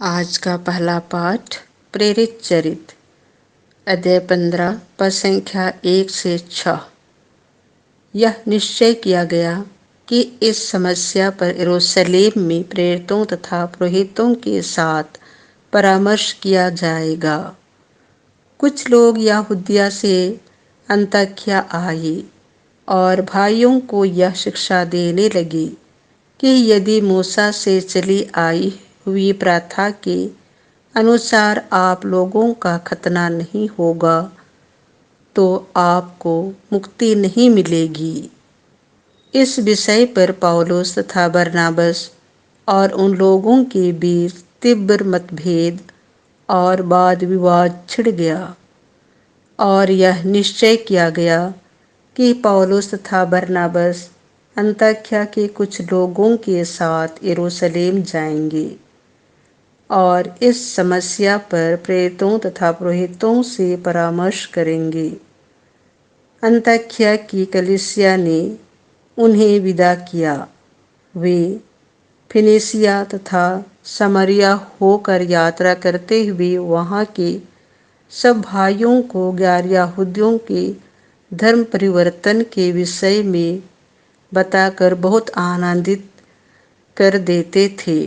आज का पहला पाठ प्रेरित चरित अध्याय 15 पद संख्या 1 से 6। यह निश्चय किया गया कि इस समस्या पर यरूशलेम में प्रेरितों तथा पुरोहितों के साथ परामर्श किया जाएगा। कुछ लोग यहूदिया से अंताकिया आए और भाइयों को यह शिक्षा देने लगे कि यदि मूसा से चली आई हुई प्रथा के अनुसार आप लोगों का खतना नहीं होगा तो आपको मुक्ति नहीं मिलेगी। इस विषय पर पौलुस तथा बरनाबस और उन लोगों के बीच तीव्र मतभेद और वाद विवाद छिड़ गया और यह निश्चय किया गया कि पौलुस तथा बरनाबस अंताकिया के कुछ लोगों के साथ यरूशलेम जाएंगे और इस समस्या पर प्रेरितों तथा पुरोहितों से परामर्श करेंगे। अंताकिया की कलीसिया ने उन्हें विदा किया। वे फिनिसिया तथा समरिया होकर यात्रा करते हुए वहां के सब भाइयों को गैर यहूदियों के धर्म परिवर्तन के विषय में बताकर बहुत आनंदित कर देते थे।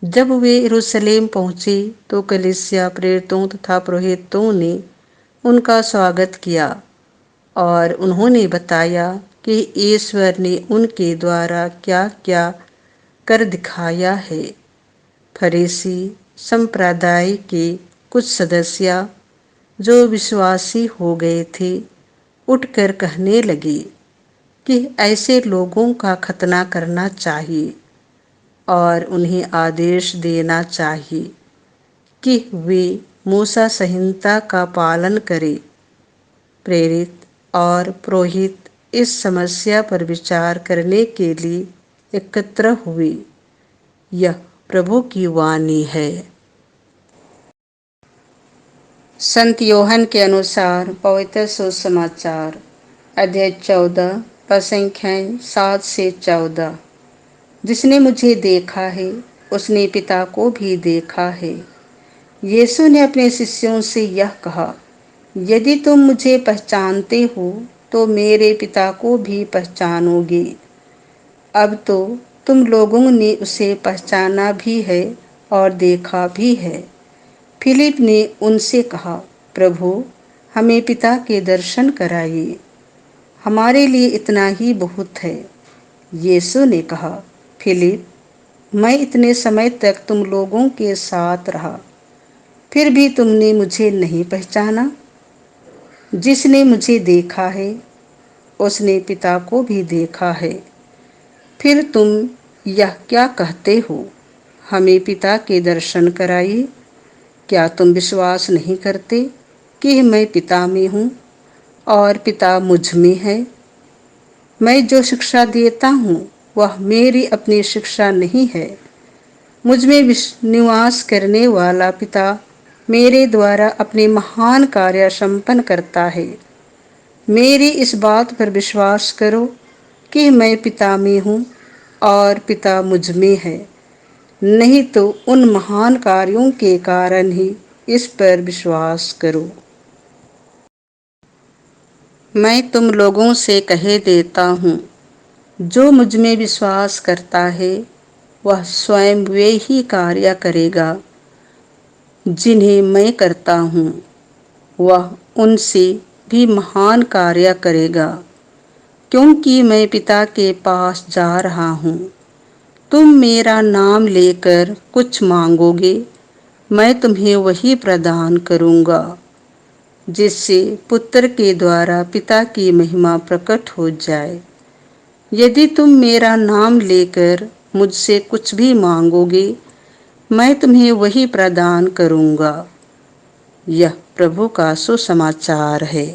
जब वे यरूशलेम पहुंचे तो कलीसिया प्रेरितों तथा पुरोहितों ने उनका स्वागत किया और उन्होंने बताया कि ईश्वर ने उनके द्वारा क्या क्या कर दिखाया है। फरीसी संप्रदाय के कुछ सदस्य जो विश्वासी हो गए थे उठकर कहने लगे कि ऐसे लोगों का खतना करना चाहिए और उन्हें आदेश देना चाहिए कि वे मूसा संहिता का पालन करें। प्रेरित और पुरोहित इस समस्या पर विचार करने के लिए एकत्र हुए। यह प्रभु की वाणी है। संत योहन के अनुसार पवित्र सुसमाचार अध्याय 14 पद संख्याएं 7 से 14। जिसने मुझे देखा है उसने पिता को भी देखा है। यीशु ने अपने शिष्यों से यह कहा, यदि तुम मुझे पहचानते हो तो मेरे पिता को भी पहचानोगे। अब तो तुम लोगों ने उसे पहचाना भी है और देखा भी है। फिलिप ने उनसे कहा, प्रभु हमें पिता के दर्शन कराइए, हमारे लिए इतना ही बहुत है। यीशु ने कहा, फिलिप, मैं इतने समय तक तुम लोगों के साथ रहा, फिर भी तुमने मुझे नहीं पहचाना? जिसने मुझे देखा है उसने पिता को भी देखा है। फिर तुम यह क्या कहते हो, हमें पिता के दर्शन कराइए? क्या तुम विश्वास नहीं करते कि मैं पिता में हूँ और पिता मुझ में है? मैं जो शिक्षा देता हूँ वह मेरी अपनी शिक्षा नहीं है। मुझ में निवास करने वाला पिता मेरे द्वारा अपने महान कार्य संपन्न करता है। मेरी इस बात पर विश्वास करो कि मैं पिता में हूँ और पिता मुझ में है, नहीं तो उन महान कार्यों के कारण ही इस पर विश्वास करो। मैं तुम लोगों से कह देता हूँ, जो मुझ में विश्वास करता है वह स्वयं वे ही कार्य करेगा जिन्हें मैं करता हूँ, वह उनसे भी महान कार्य करेगा, क्योंकि मैं पिता के पास जा रहा हूँ। तुम मेरा नाम लेकर कुछ मांगोगे, मैं तुम्हें वही प्रदान करूँगा, जिससे पुत्र के द्वारा पिता की महिमा प्रकट हो जाए। यदि तुम मेरा नाम लेकर मुझसे कुछ भी मांगोगे, मैं तुम्हें वही प्रदान करूँगा। यह प्रभु का सुसमाचार है।